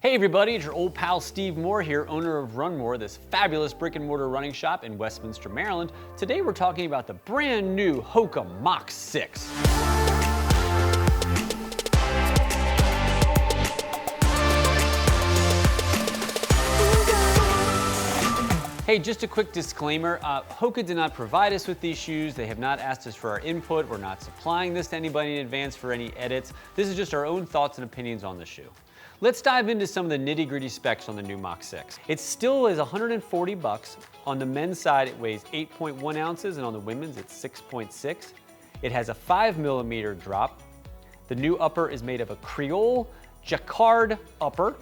Hey everybody, it's your old pal Steve Moore here, owner of RUNMOORE, this fabulous brick and mortar running shop in Westminster, Maryland. Today we're talking about the brand new Hoka Mach 6. Hey, just a quick disclaimer, Hoka did not provide us with these shoes. They have not asked us for our input. We're not supplying this to anybody in advance for any edits. This is just our own thoughts and opinions on the shoe. Let's dive into some of the nitty-gritty specs on the new Mach 6. It still is $140. On the men's side, it weighs 8.1 ounces, and on the women's, it's 6.6. It has a 5mm drop. The new upper is made of a Creole Jacquard upper.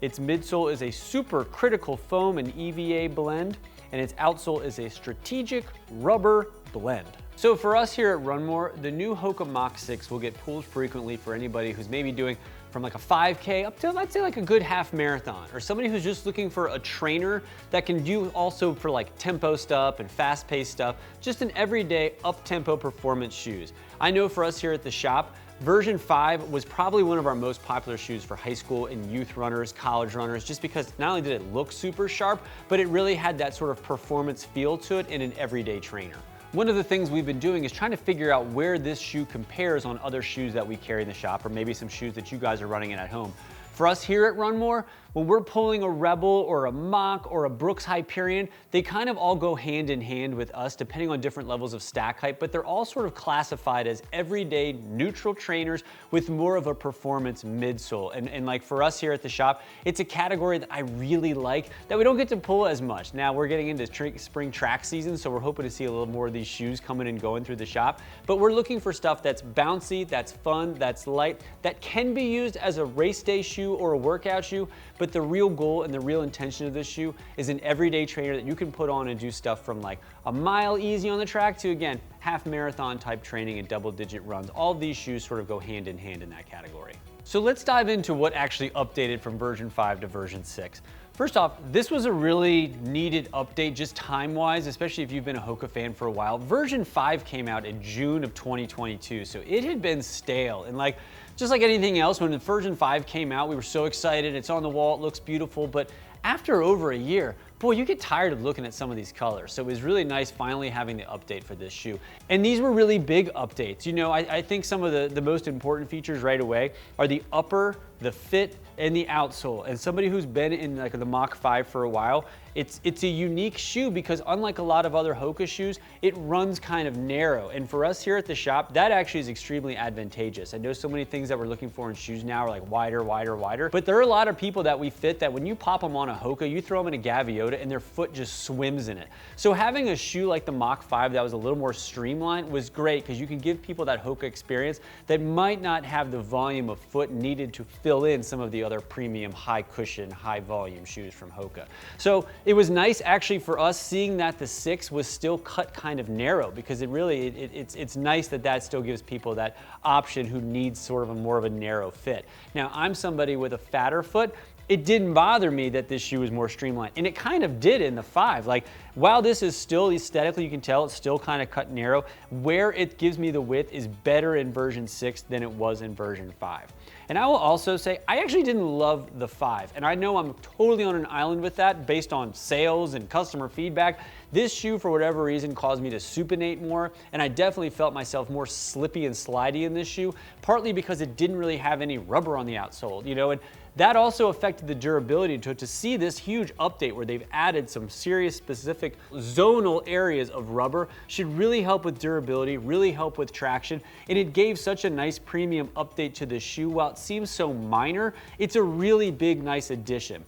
Its midsole is a super critical foam and EVA blend, and its outsole is a strategic rubber blend. So for us here at RUNMOORE, the new Hoka Mach 6 will get pulled frequently for anybody who's maybe doing from like a 5K up to, let's say, like a good half marathon, or somebody who's just looking for a trainer that can do also for like tempo stuff and fast-paced stuff, just an everyday up-tempo performance shoes. I know for us here at the shop, version 5 was probably one of our most popular shoes for high school and youth runners, college runners, just because not only did it look super sharp, but it really had that sort of performance feel to it in an everyday trainer. One of the things we've been doing is trying to figure out where this shoe compares on other shoes that we carry in the shop, or maybe some shoes that you guys are running in at home. For us here at RUNMOORE, when we're pulling a Rebel or a Mach or a Brooks Hyperion, they kind of all go hand in hand with us depending on different levels of stack height, but they're all sort of classified as everyday neutral trainers with more of a performance midsole. And like for us here at the shop, it's a category that I really like that we don't get to pull as much. Now we're getting into spring track season, so we're hoping to see a little more of these shoes coming and going through the shop, but we're looking for stuff that's bouncy, that's fun, that's light, that can be used as a race day shoe or a workout shoe, but the real goal and the real intention of this shoe is an everyday trainer that you can put on and do stuff from like a mile easy on the track to, again, half marathon type training and double-digit runs. All of these shoes sort of go hand in hand in that category. So let's dive into what actually updated from version 5 to version 6. First off, this was a really needed update just time-wise, especially if you've been a Hoka fan for a while. Version 5 came out in June of 2022, so it had been stale. And just like anything else, when the version 5 came out, we were so excited. It's on the wall, it looks beautiful, but after over a year, boy, you get tired of looking at some of these colors. So it was really nice finally having the update for this shoe. And these were really big updates. You know, I think some of the most important features right away are the upper, the fit, and the outsole. And somebody who's been in like the Mach 5 for a while, it's a unique shoe because unlike a lot of other Hoka shoes, it runs kind of narrow. And for us here at the shop, that actually is extremely advantageous. I know so many things that we're looking for in shoes now are like wider, wider, wider, but there are a lot of people that we fit that when you pop them on a Hoka, you throw them in a Gaviota and their foot just swims in it. So having a shoe like the Mach 5 that was a little more streamlined was great because you can give people that Hoka experience that might not have the volume of foot needed to fill in some of the other premium high cushion, high volume shoes from Hoka. So it was nice actually for us seeing that the 6 was still cut kind of narrow because it's nice that that still gives people that option who needs sort of more of a narrow fit. Now I'm somebody with a fatter foot. It didn't bother me that this shoe was more streamlined, and it kind of did in the 5. Like, while this is still aesthetically, you can tell it's still kind of cut narrow, where it gives me the width is better in version 6 than it was in version 5. And I will also say, I actually didn't love the 5, and I know I'm totally on an island with that based on sales and customer feedback. This shoe, for whatever reason, caused me to supinate more, and I definitely felt myself more slippy and slidey in this shoe, partly because it didn't really have any rubber on the outsole, you know, and that also affected the durability. To see this huge update where they've added some serious specific zonal areas of rubber should really help with durability, really help with traction, and it gave such a nice premium update to the shoe. While it seems so minor, it's a really big, nice addition.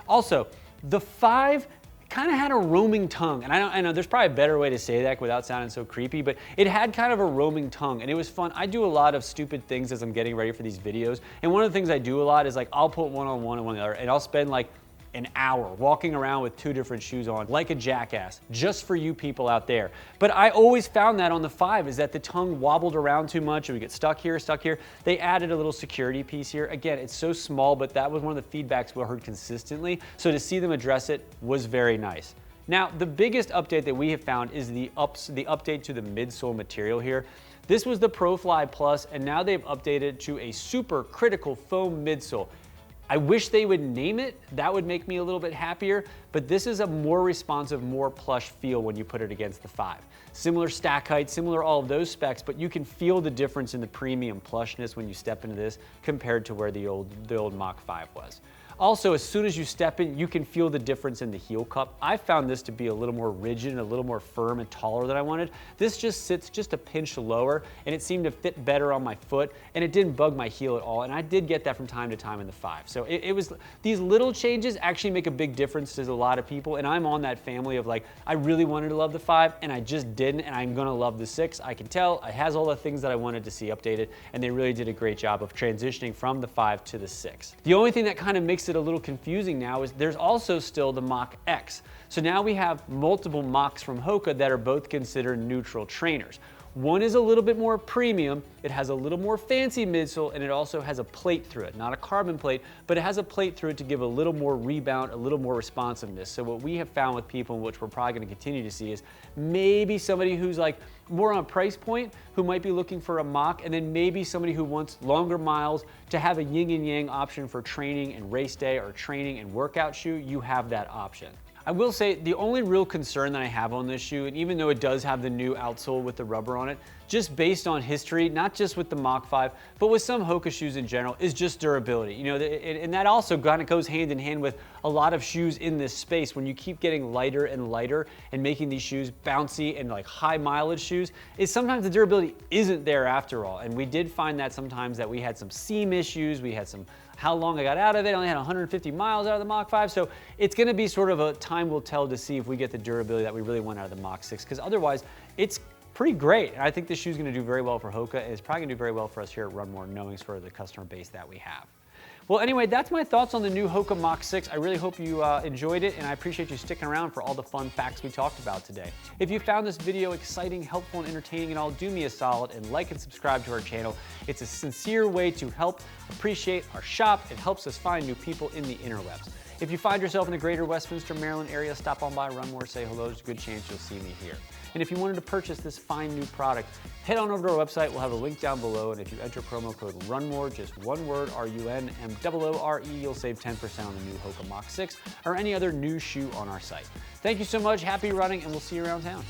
Also, the 5 kind of had a roaming tongue, and I know there's probably a better way to say that without sounding so creepy, but it had kind of a roaming tongue, and it was fun. I do a lot of stupid things as I'm getting ready for these videos, and one of the things I do a lot is like I'll put one on one and one on the other, and I'll spend like an hour walking around with 2 different shoes on like a jackass, just for you people out there. But I always found that on the 5 is that the tongue wobbled around too much and we get stuck here, stuck here. They added a little security piece here. Again, it's so small, but that was one of the feedbacks we heard consistently. So to see them address it was very nice. Now, the biggest update that we have found is the update to the midsole material here. This was the ProFly Plus, and now they've updated to a super critical foam midsole. I wish they would name it. That would make me a little bit happier, but this is a more responsive, more plush feel when you put it against the 5. Similar stack height, similar all of those specs, but you can feel the difference in the premium plushness when you step into this compared to where the old Mach 5 was. Also, as soon as you step in, you can feel the difference in the heel cup. I found this to be a little more rigid and a little more firm and taller than I wanted. This just sits just a pinch lower, and it seemed to fit better on my foot, and it didn't bug my heel at all, and I did get that from time to time in the 5. So it was, these little changes actually make a big difference to a lot of people, and I'm on that family of like, I really wanted to love the 5, and I just didn't, and I'm gonna love the 6. I can tell it has all the things that I wanted to see updated, and they really did a great job of transitioning from the 5 to the 6. The only thing that kind of makes it a little confusing now is there's also still the Mach X. So now we have multiple Machs from Hoka that are both considered neutral trainers. One is a little bit more premium, it has a little more fancy midsole, and it also has a plate through it. Not a carbon plate, but it has a plate through it to give a little more rebound, a little more responsiveness. So what we have found with people, which we're probably going to continue to see, is maybe somebody who's like more on a price point, who might be looking for a Mach, and then maybe somebody who wants longer miles to have a yin and yang option for training and race day or training and workout shoe, you have that option. I will say the only real concern that I have on this shoe, and even though it does have the new outsole with the rubber on it, just based on history, not just with the Mach 5, but with some Hoka shoes in general, is just durability. You know, and that also kind of goes hand in hand with a lot of shoes in this space. When you keep getting lighter and lighter and making these shoes bouncy and like high mileage shoes, is sometimes the durability isn't there after all. And we did find that sometimes that we had some seam issues, we had some how long I got out of it. I only had 150 miles out of the Mach 5, so it's going to be sort of a time will tell to see if we get the durability that we really want out of the Mach 6, because otherwise it's pretty great. And I think this shoe is going to do very well for Hoka, and it's probably going to do very well for us here at RUNMOORE, knowing sort of the customer base that we have. Well, anyway, that's my thoughts on the new Hoka Mach 6. I really hope you enjoyed it, and I appreciate you sticking around for all the fun facts we talked about today. If you found this video exciting, helpful, and entertaining at all, do me a solid and like and subscribe to our channel. It's a sincere way to help appreciate our shop. It helps us find new people in the interwebs. If you find yourself in the greater Westminster, Maryland area, stop on by RUNMOORE, say hello. There's a good chance you'll see me here. And if you wanted to purchase this fine new product, head on over to our website. We'll have a link down below. And if you enter promo code RUNMOORE, just one word, RUNMOORE, you'll save 10% on the new Hoka Mach 6 or any other new shoe on our site. Thank you so much. Happy running, and we'll see you around town.